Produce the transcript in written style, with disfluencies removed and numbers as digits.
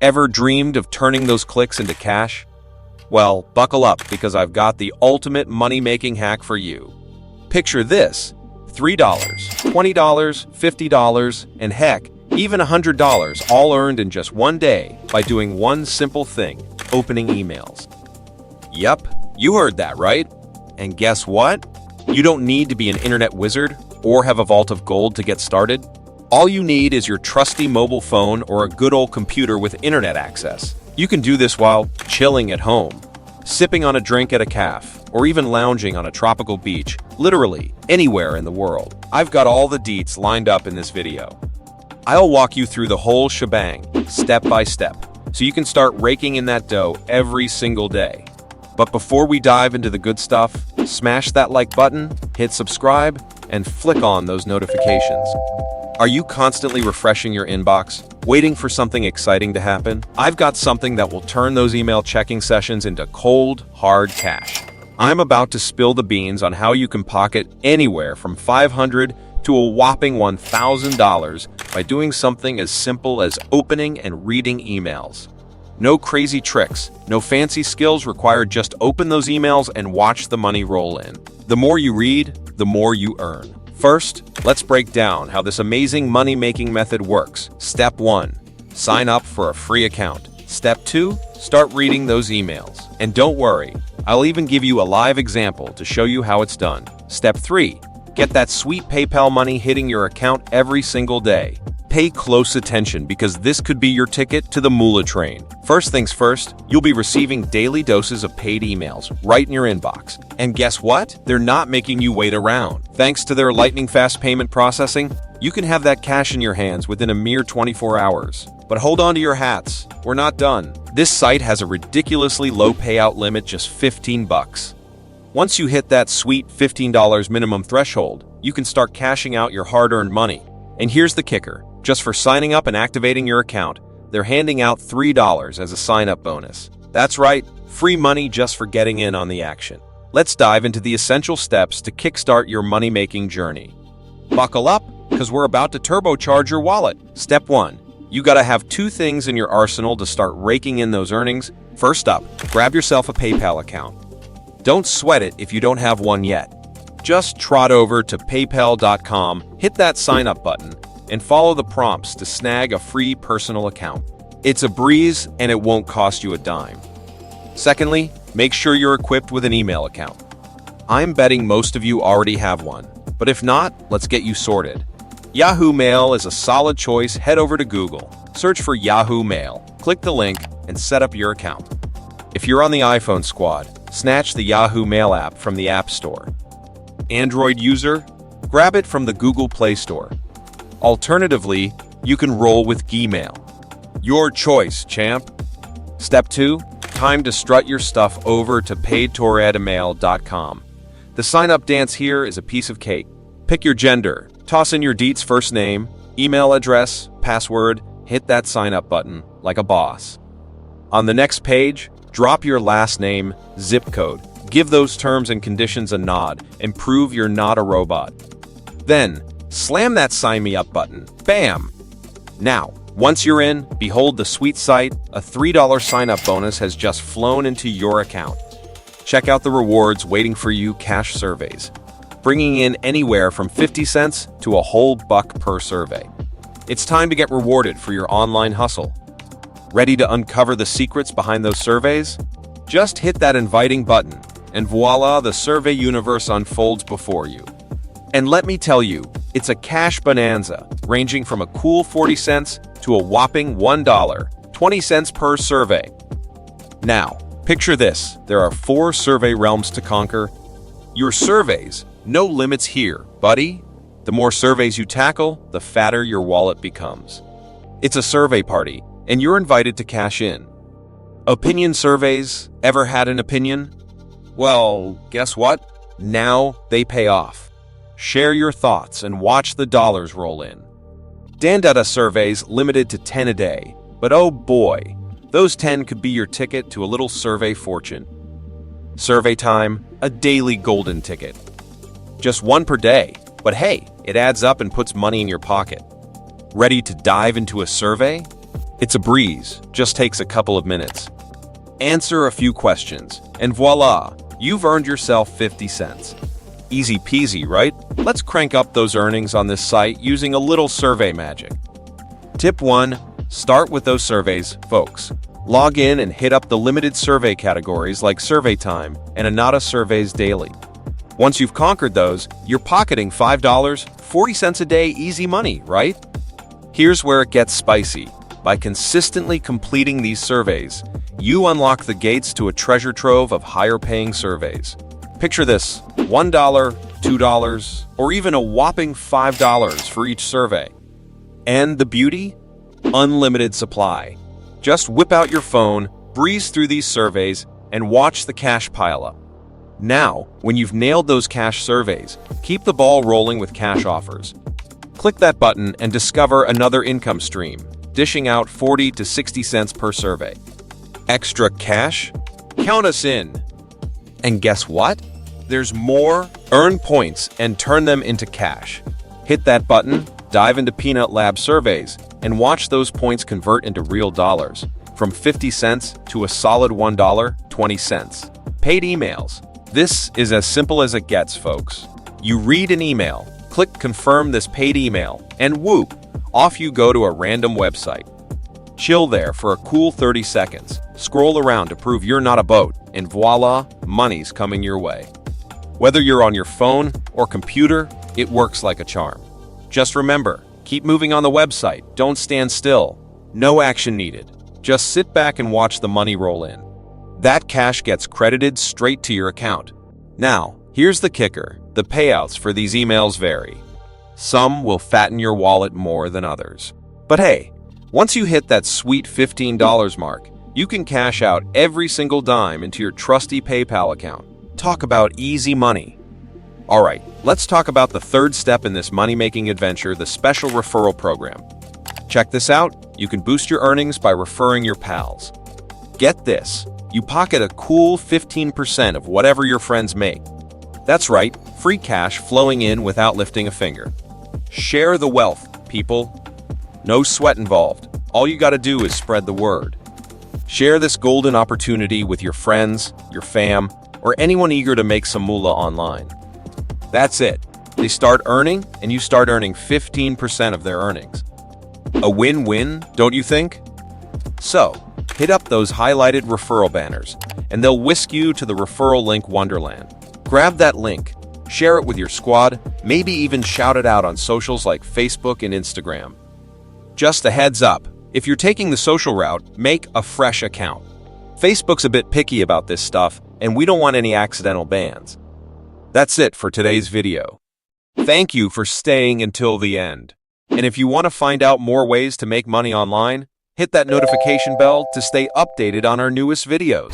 Ever dreamed of turning those clicks into cash? Well, buckle up because I've got the ultimate money-making hack for you. Picture this: $3, $20, $50, and heck, even $100 all earned in just one day by doing one simple thing: opening emails. Yep, you heard that right. And guess what? You don't need to be an internet wizard or have a vault of gold to get started. All you need is your trusty mobile phone or a good old computer with internet access. You can do this while chilling at home, sipping on a drink at a cafe, or even lounging on a tropical beach, literally anywhere in the world. I've got all the deets lined up in this video. I'll walk you through the whole shebang, step by step, so you can start raking in that dough every single day. But before we dive into the good stuff, smash that like button, hit subscribe, and flick on those notifications. Are you constantly refreshing your inbox, waiting for something exciting to happen? I've got something that will turn those email checking sessions into cold, hard cash. I'm about to spill the beans on how you can pocket anywhere from $500 to a whopping $1,000 by doing something as simple as opening and reading emails. No crazy tricks, no fancy skills required, just open those emails and watch the money roll in. The more you read, the more you earn. First, let's break down how this amazing money-making method works. Step 1. Sign up for a free account. Step 2. Start reading those emails. And don't worry, I'll even give you a live example to show you how it's done. Step 3. Get that sweet PayPal money hitting your account every single day. Pay close attention because this could be your ticket to the moolah train. First things first, you'll be receiving daily doses of paid emails right in your inbox. And guess what? They're not making you wait around. Thanks to their lightning-fast payment processing, you can have that cash in your hands within a mere 24 hours. But hold on to your hats. We're not done. This site has a ridiculously low payout limit, just $15. Once you hit that sweet $15 minimum threshold, you can start cashing out your hard-earned money. And here's the kicker. Just for signing up and activating your account, they're handing out $3 as a sign-up bonus. That's right, free money just for getting in on the action. Let's dive into the essential steps to kickstart your money-making journey. Buckle up, because we're about to turbocharge your wallet. Step 1. You gotta have two things in your arsenal to start raking in those earnings. First up, grab yourself a PayPal account. Don't sweat it if you don't have one yet. Just trot over to paypal.com, hit that sign-up button, and follow the prompts to snag a free personal account. It's a breeze and it won't cost you a dime. Secondly, make sure you're equipped with an email account. I'm betting most of you already have one, but if not, let's get you sorted. Yahoo Mail is a solid choice. Head over to Google, search for Yahoo Mail, click the link, and set up your account. If you're on the iPhone squad, snatch the Yahoo Mail app from the App Store. Android user, grab it from the Google Play Store. Alternatively, you can roll with Gmail. Your choice, champ. Step 2. Time to strut your stuff over to paidtoredemail.com. The sign-up dance here is a piece of cake. Pick your gender, toss in your deets, first name, email address, password, hit that sign-up button like a boss. On the next page, drop your last name, zip code. Give those terms and conditions a nod and prove you're not a robot. Then, slam that sign me up button. Bam! Now, once you're in, behold the sweet sight, a $3 sign-up bonus has just flown into your account. Check out the rewards waiting for you: cash surveys, bringing in anywhere from 50 cents to a whole buck per survey. It's time to get rewarded for your online hustle. Ready to uncover the secrets behind those surveys? Just hit that inviting button, and voila, the survey universe unfolds before you. And let me tell you, it's a cash bonanza, ranging from a cool 40 cents to a whopping $1, 20 cents per survey. Now, picture this. There are 4 survey realms to conquer. Your surveys, no limits here, buddy. The more surveys you tackle, the fatter your wallet becomes. It's a survey party, and you're invited to cash in. Opinion surveys, ever had an opinion? Well, guess what? Now they pay off. Share your thoughts and watch the dollars roll in. Dandata surveys limited to 10 a day, but oh boy, those 10 could be your ticket to a little survey fortune. Survey time, a daily golden ticket. Just one per day, but hey, it adds up and puts money in your pocket. Ready to dive into a survey? It's a breeze, just takes a couple of minutes. Answer a few questions, and voila, you've earned yourself 50 cents. Easy peasy, right? Let's crank up those earnings on this site using a little survey magic. Tip 1. Start with those surveys, folks. Log in and hit up the limited survey categories like Survey Time and Anata Surveys Daily. Once you've conquered those, you're pocketing $5, 40 cents a day easy money, right? Here's where it gets spicy. By consistently completing these surveys, you unlock the gates to a treasure trove of higher-paying surveys. Picture this, $1, $2, or even a whopping $5 for each survey. And the beauty? Unlimited supply. Just whip out your phone, breeze through these surveys, and watch the cash pile up. Now, when you've nailed those cash surveys, keep the ball rolling with cash offers. Click that button and discover another income stream, dishing out 40 to 60 cents per survey. Extra cash? Count us in. And guess what? There's more. Earn points and turn them into cash. Hit that button, dive into Peanut Lab surveys, and watch those points convert into real dollars, from 50 cents to a solid $1.20. Paid emails. This is as simple as it gets, folks. You read an email, click confirm this paid email, and whoop, off you go to a random website. Chill there for a cool 30 seconds, scroll around to prove you're not a boat, and voila, money's coming your way. Whether you're on your phone or computer, it works like a charm. Just remember, keep moving on the website, don't stand still. No action needed. Just sit back and watch the money roll in. That cash gets credited straight to your account. Now, here's the kicker. The payouts for these emails vary. Some will fatten your wallet more than others. But hey, once you hit that sweet $15 mark, you can cash out every single dime into your trusty PayPal account. Talk about easy money. All right, let's talk about the third step in this money-making adventure, the special referral program. Check this out. You can boost your earnings by referring your pals. Get this. You pocket a cool 15% of whatever your friends make. That's right, free cash flowing in without lifting a finger. Share the wealth, people. No sweat involved. All you gotta do is spread the word. Share this golden opportunity with your friends, your fam, or anyone eager to make some moolah online. That's it. They start earning, and you start earning 15% of their earnings. A win-win, don't you think? So, hit up those highlighted referral banners, and they'll whisk you to the referral link wonderland. Grab that link, share it with your squad, maybe even shout it out on socials like Facebook and Instagram. Just a heads up, if you're taking the social route, make a fresh account. Facebook's a bit picky about this stuff, and we don't want any accidental bans. That's it for today's video. Thank you for staying until the end. And if you want to find out more ways to make money online, hit that notification bell to stay updated on our newest videos.